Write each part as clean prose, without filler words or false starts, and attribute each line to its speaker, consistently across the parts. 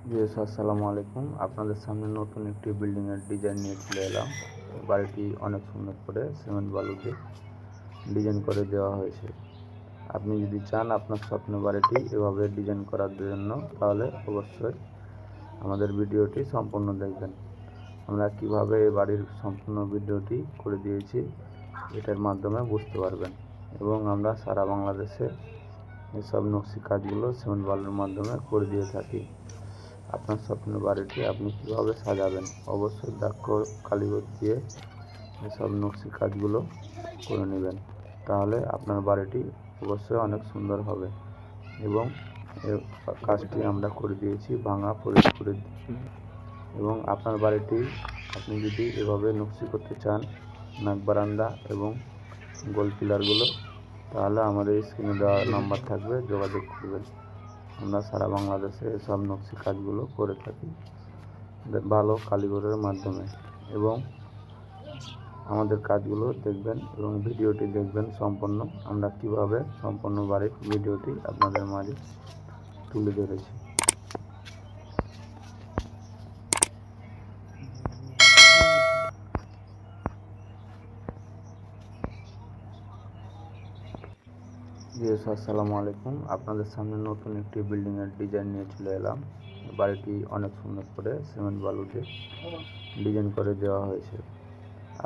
Speaker 1: আসসালামু আলাইকুম। আপনাদের সামনে নতুন একটি বিল্ডিংয়ের ডিজাইন নিয়ে চলে এলাম। বাড়িটি অনেক সুন্দর করে সিমেন্ট বালু দিয়ে ডিজাইন করে দেওয়া হয়েছে। আপনি যদি চান আপনার স্বপ্নের বাড়িটি এভাবে ডিজাইন করার জন্য, তাহলে অবশ্যই আমাদের ভিডিওটি সম্পূর্ণ দেখবেন। আমরা কিভাবে এই বাড়ির সম্পূর্ণ ভিডিওটি করে দিয়েছি এটার মাধ্যমে বুঝতে পারবেন। এবং আমরা সারা বাংলাদেশে এসব নকশি কাজগুলো সিমেন্ট বালুর মাধ্যমে করে দিয়ে থাকি। আপনার স্বপ্নের বাড়িটি আপনি কিভাবে সাজাবেন, অবশ্যই দক্ষ কারিগর দিয়ে এসব নকশি কাজগুলো করে নেবেন, তাহলে আপনার বাড়িটি অবশ্যই অনেক সুন্দর হবে। এবং এই কাজটি আমরা করে দিয়েছি ভাঙা ফরিদপুরে। এবং আপনার বাড়িটি আপনি যদি এভাবে নকশি করতে চান, নাক বারান্দা এবং গোল পিলারগুলো, তাহলে আমাদের স্ক্রিনে দেওয়া নাম্বার থাকবে, যোগাযোগ করবেন। আমরা সারা বাংলাদেশে এসব নকশি কাজগুলো করে থাকি ভালো কারিগরের মাধ্যমে। এবং আমাদের কাজগুলো দেখবেন এবং ভিডিওটি দেখবেন সম্পূর্ণ। আমরা কিভাবে সম্পূর্ণ বাড়ির ভিডিওটি আপনাদের মাঝে তুলে ধরেছি। আসসালামু আলাইকুম। আপনাদের সামনে নতুন একটি বিল্ডিংয়ের ডিজাইন নিয়ে চলে এলাম। বাড়িটি অনেক সুন্দর করে সিমেন্ট বালু দিয়ে ডিজাইন করে দেওয়া হয়েছে।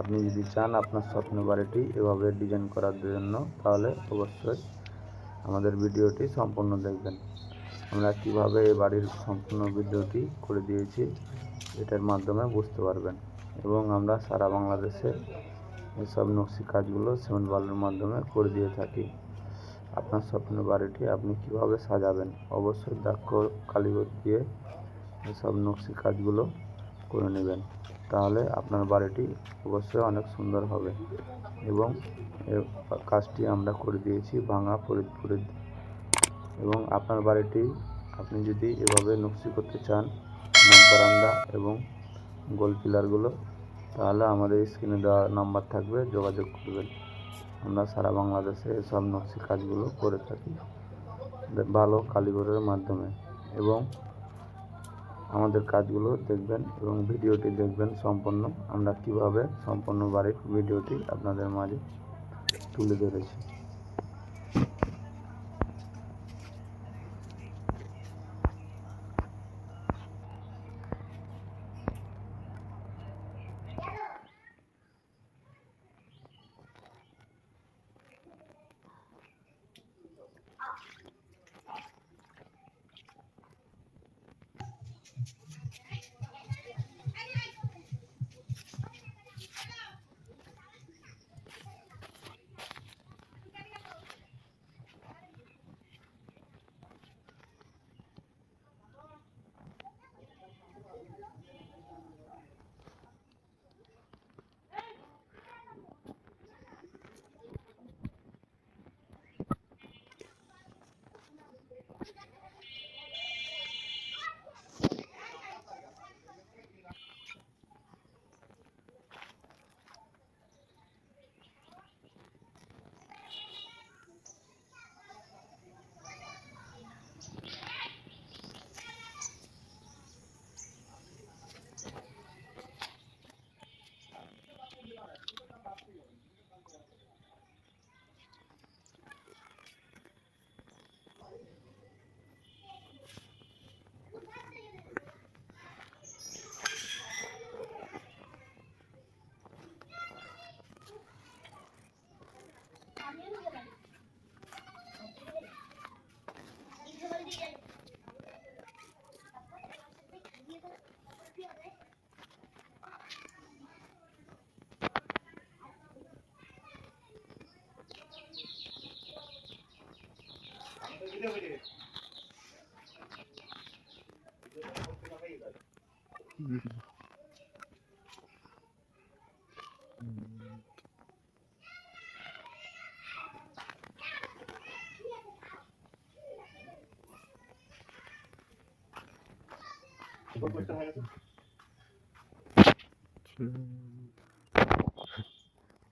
Speaker 1: আপনি যদি চান আপনার স্বপ্নের বাড়িটি এভাবে ডিজাইন করার জন্য, তাহলে অবশ্যই আমাদের ভিডিওটি সম্পূর্ণ দেখবেন। আমরা কিভাবে এই বাড়ির সম্পূর্ণ ভিডিওটি করে দিয়েছি এটার মাধ্যমে বুঝতে পারবেন। এবং আমরা সারা বাংলাদেশে এসব নকশি কাজগুলো সিমেন্ট বালুর মাধ্যমে করে দিয়ে থাকি। আপনার স্বপ্নের বাড়িটি আপনি কিভাবে সাজাবেন, অবশ্যই দক্ষ কারিগর দিয়ে এসব নকশি কাজগুলো করে নেবেন, তাহলে আপনার বাড়িটি অবশ্যই অনেক সুন্দর হবে। এবং এই কাজটি আমরা করে দিয়েছি ভাঙা ফরিদপুরে। এবং আপনার বাড়িটি আপনি যদি এভাবে নকশি করতে চান, নাক বারান্দা এবং গোল পিলারগুলো, তাহলে আমাদের স্ক্রিনে দেওয়া নাম্বার থাকবে, যোগাযোগ করবেন। আমরা সারা বাংলাদেশে এসব নকশি কাজগুলো করে থাকি ভালো কারিগরের মাধ্যমে। এবং আমাদের কাজগুলো দেখবেন এবং ভিডিওটি দেখবেন সম্পূর্ণ। আমরা কিভাবে সম্পূর্ণ বাড়ির ভিডিওটি আপনাদের মাঝে তুলে ধরেছি।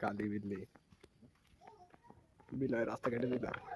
Speaker 2: কালি বিল্লি বিলয় রাস্তা কেটে দিলাম।